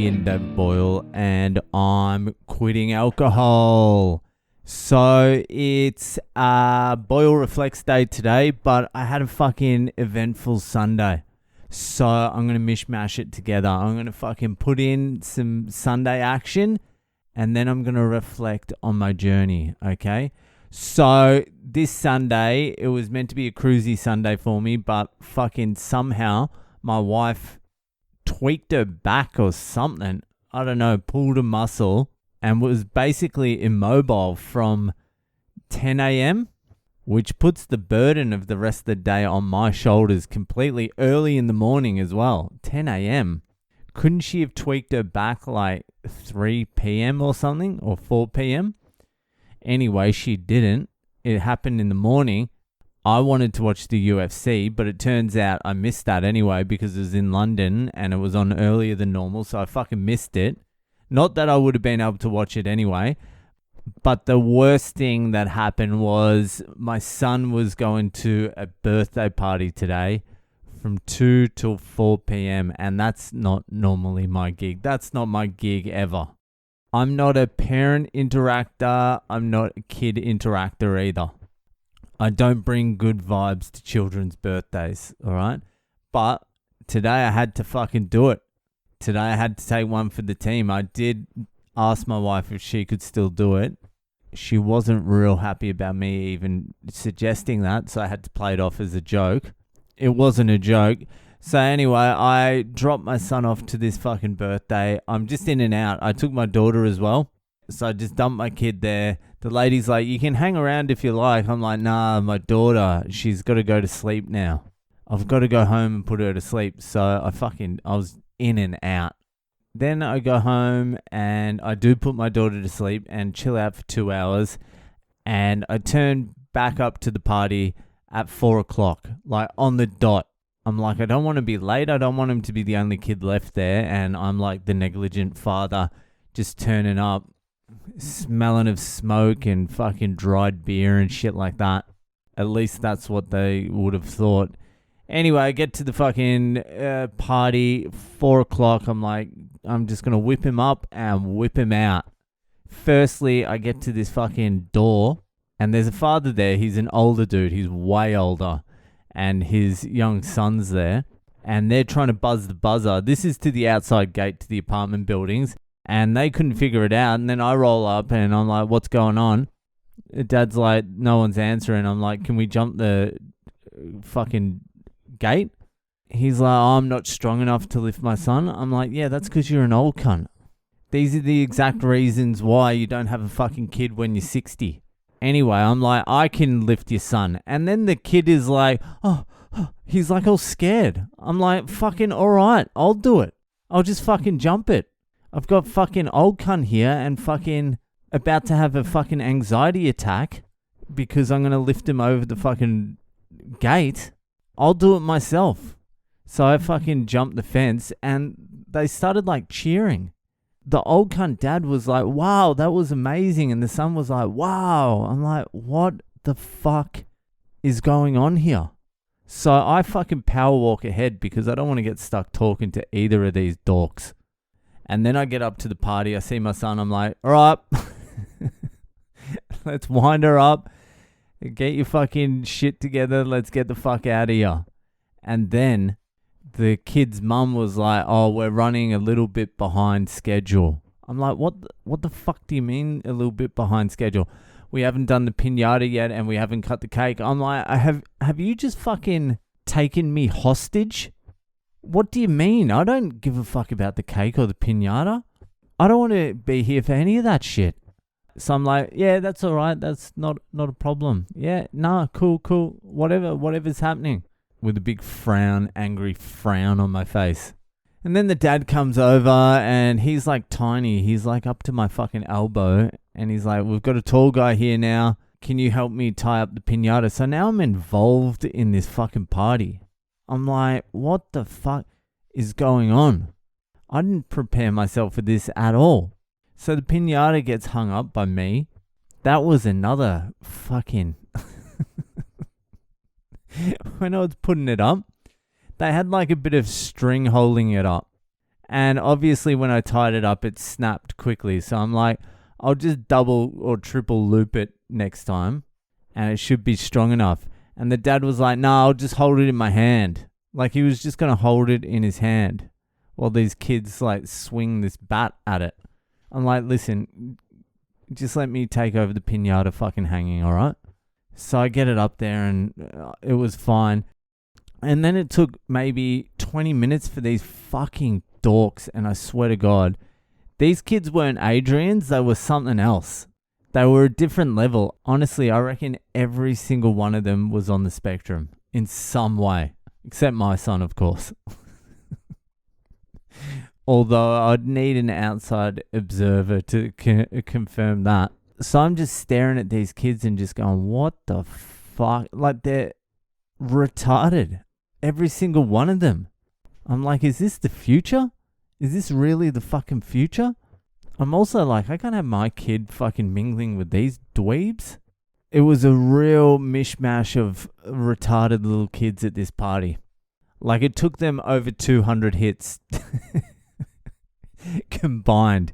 comedian David Boyle, and I'm quitting alcohol. So it's Boyle Reflects day today, but I had a fucking eventful Sunday. So I'm going to mishmash it together. I'm going to fucking put in some Sunday action, and then I'm going to reflect on my journey, okay? So this Sunday, it was meant to be a cruisy Sunday for me, but fucking somehow my wife tweaked her back or something. I don't know, pulled a muscle and was basically immobile from 10 a.m., which puts the burden of the rest of the day on my shoulders completely early in the morning as well. 10 a.m. Couldn't she have tweaked her back like 3 p.m. or something, or 4 p.m.? Anyway, she didn't. It happened in the morning. I wanted to watch the UFC, but it turns out I missed that anyway because it was in London and it was on earlier than normal, so I fucking missed it. Not that I would have been able to watch it anyway, but the worst thing that happened was my son was going to a birthday party today from 2 till 4 p.m. and that's not normally my gig. That's not my gig ever. I'm not a parent interactor. I'm not a kid interactor either. I don't bring good vibes to children's birthdays, all right? But today I had to fucking do it. Today I had to take one for the team. I did ask my wife if she could still do it. She wasn't real happy about me even suggesting that, so I had to play it off as a joke. It wasn't a joke. So anyway, I dropped my son off to this fucking birthday. I'm just in and out. I took my daughter as well. So I just dumped my kid there. The lady's like, you can hang around if you like. I'm like, nah, my daughter, she's got to go to sleep now. I've got to go home and put her to sleep. So I was in and out. Then I go home and I do put my daughter to sleep and chill out for 2 hours. And I turn back up to the party at 4 o'clock, like on the dot. I'm like, I don't want to be late. I don't want him to be the only kid left there. And I'm like the negligent father just turning up, smelling of smoke and fucking dried beer and shit like that. At least that's what they would have thought. Anyway, I get to the fucking party, 4 o'clock. I'm like, I'm just going to whip him up and whip him out. Firstly, I get to this fucking door and there's a father there. He's an older dude. He's way older. And his young son's there, and they're trying to buzz the buzzer. This is to the outside gate to the apartment buildings, and they couldn't figure it out. And then I roll up, and I'm like, what's going on? Dad's like, no one's answering. I'm like, can we jump the fucking gate? He's like, oh, I'm not strong enough to lift my son. I'm like, yeah, that's because you're an old cunt. These are the exact reasons why you don't have a fucking kid when you're 60. Anyway, I'm like, I can lift your son. And then the kid is like, oh, he's like all scared. I'm like, fucking all right, I'll do it. I'll just fucking jump it. I've got fucking old cunt here and fucking about to have a fucking anxiety attack because I'm going to lift him over the fucking gate. I'll do it myself. So I fucking jumped the fence and they started like cheering. The old cunt dad was like, wow, that was amazing. And the son was like, wow. I'm like, what the fuck is going on here? So I fucking power walk ahead because I don't want to get stuck talking to either of these dorks. And then I get up to the party. I see my son. I'm like, all right, let's wind her up. Get your fucking shit together. Let's get the fuck out of here. And then the kid's mum was like, oh, we're running a little bit behind schedule. I'm like, what the fuck do you mean a little bit behind schedule? We haven't done the piñata yet and we haven't cut the cake. I'm like, have you just fucking taken me hostage? What do you mean? I don't give a fuck about the cake or the piñata. I don't want to be here for any of that shit. So I'm like, yeah, that's all right. That's not a problem. Yeah, nah, cool. Whatever's happening. With a big frown, angry frown on my face. And then the dad comes over and he's like tiny. He's like up to my fucking elbow. And he's like, we've got a tall guy here now. Can you help me tie up the piñata? So now I'm involved in this fucking party. I'm like, what the fuck is going on? I didn't prepare myself for this at all. So the piñata gets hung up by me. That was another fucking... When I was putting it up, they had like a bit of string holding it up. And obviously when I tied it up, it snapped quickly. So I'm like, I'll just double or triple loop it next time and it should be strong enough. And the dad was like, no, I'll just hold it in my hand. Like he was just going to hold it in his hand while these kids like swing this bat at it. I'm like, listen, just let me take over the piñata fucking hanging, all right? So I get it up there and it was fine. And then it took maybe 20 minutes for these fucking dorks. And I swear to God, these kids weren't Adrians. They were something else. They were a different level. Honestly, I reckon every single one of them was on the spectrum in some way. Except my son, of course. Although I'd need an outside observer to confirm that. So I'm just staring at these kids and just going, what the fuck? Like they're retarded. Every single one of them. I'm like, is this the future? Is this really the fucking future? I'm also like, I can't have my kid fucking mingling with these dweebs. It was a real mishmash of retarded little kids at this party. Like it took them over 200 hits combined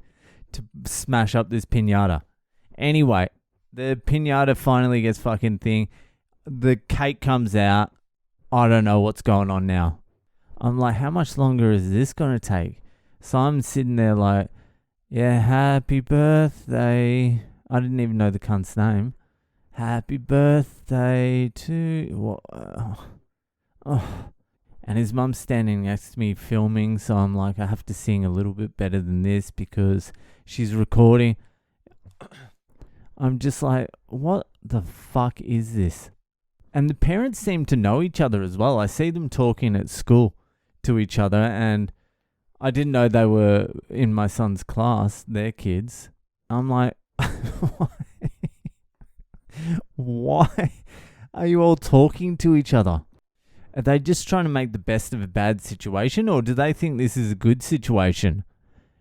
to smash up this piñata. Anyway, the piñata finally gets fucking thing. The cake comes out. I don't know what's going on now. I'm like, how much longer is this going to take? So I'm sitting there like, yeah, happy birthday. I didn't even know the cunt's name. Happy birthday to... And his mum's standing next to me filming, so I'm like, I have to sing a little bit better than this because she's recording. I'm just like, what the fuck is this? And the parents seem to know each other as well. I see them talking at school to each other, and I didn't know they were in my son's class, their kids. I'm like, why are you all talking to each other? Are they just trying to make the best of a bad situation, or do they think this is a good situation?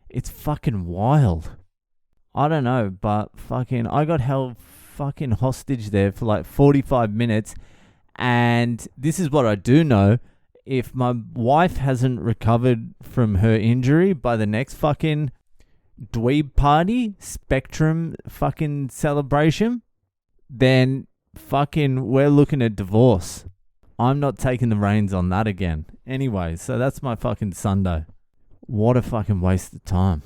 It's fucking wild. I don't know, but fucking, I got held fucking hostage there for like 45 minutes. And this is what I do know. If my wife hasn't recovered from her injury by the next fucking dweeb party, spectrum fucking celebration, then fucking we're looking at divorce. I'm not taking the reins on that again. Anyway, so that's my fucking Sunday. What a fucking waste of time.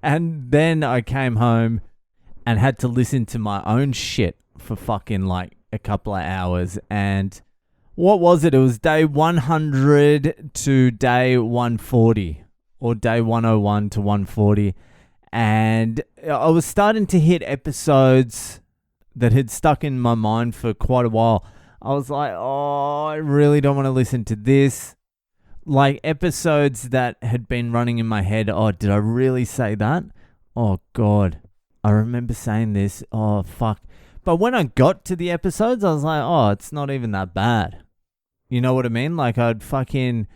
And then I came home and had to listen to my own shit for fucking like a couple of hours. And what was it? It was day 100 to day 140 or day 101 to 140. And I was starting to hit episodes that had stuck in my mind for quite a while. I was like, oh, I really don't want to listen to this. Like episodes that had been running in my head. Oh, did I really say that? Oh, God. I remember saying this. Oh, fuck. But when I got to the episodes, I was like, oh, it's not even that bad. You know what I mean? Like I'd fucking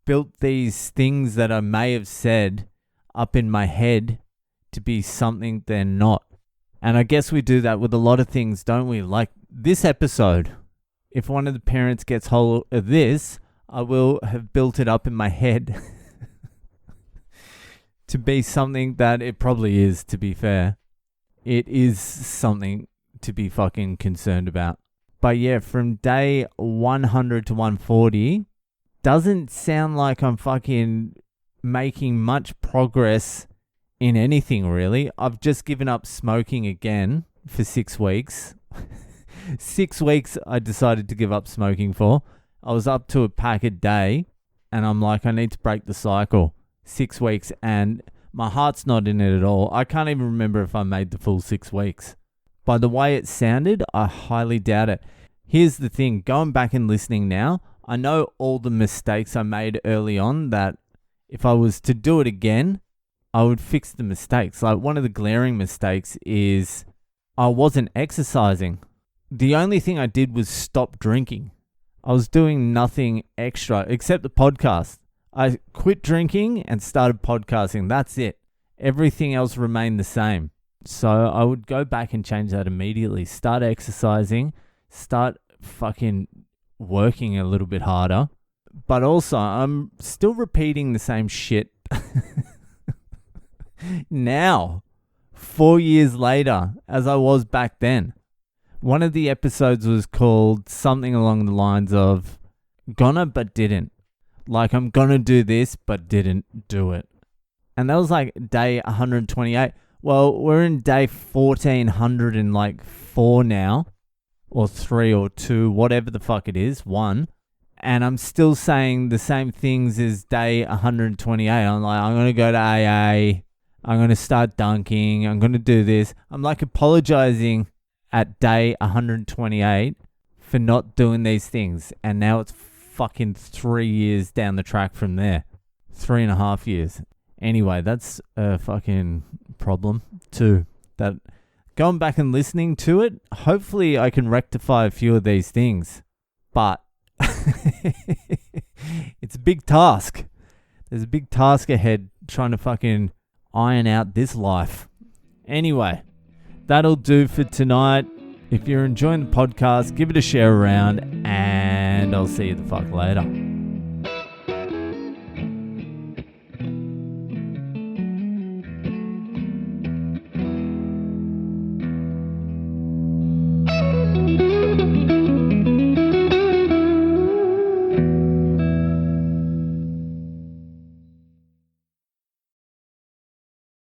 built these things that I may have said up in my head to be something they're not. And I guess we do that with a lot of things, don't we? Like this episode, if one of the parents gets hold of this, I will have built it up in my head to be something that it probably is, to be fair. It is something to be fucking concerned about. But yeah, from day 100 to 140, doesn't sound like I'm fucking making much progress in anything, really. I've just given up smoking again for 6 weeks. 6 weeks I decided to give up smoking for. I was up to a pack a day, and I'm like, I need to break the cycle. 6 weeks, and my heart's not in it at all. I can't even remember if I made the full 6 weeks. By the way it sounded, I highly doubt it. Here's the thing, going back and listening now, I know all the mistakes I made early on that if I was to do it again, I would fix the mistakes. Like one of the glaring mistakes is I wasn't exercising. The only thing I did was stop drinking. I was doing nothing extra except the podcast. I quit drinking and started podcasting. That's it. Everything else remained the same. So I would go back and change that immediately. Start exercising. Start fucking working a little bit harder. But also, I'm still repeating the same shit now, 4 years later, as I was back then. One of the episodes was called something along the lines of gonna but didn't. Like, I'm gonna do this but didn't do it. And that was like day 128. Well, we're in day 1404 now, or 3 or 2, whatever the fuck it is, 1. And I'm still saying the same things as day 128. I'm like, I'm going to go to AA. I'm going to start dunking. I'm going to do this. I'm like apologizing at day 128 for not doing these things. And now it's fucking 3 years down the track from there. 3.5 years. Anyway, that's a fucking problem too. That going back and listening to it, hopefully I can rectify a few of these things. But it's a big task. There's a big task ahead trying to fucking iron out this life. Anyway, that'll do for tonight. If you're enjoying the podcast, give it a share around, and I'll see you the fuck later.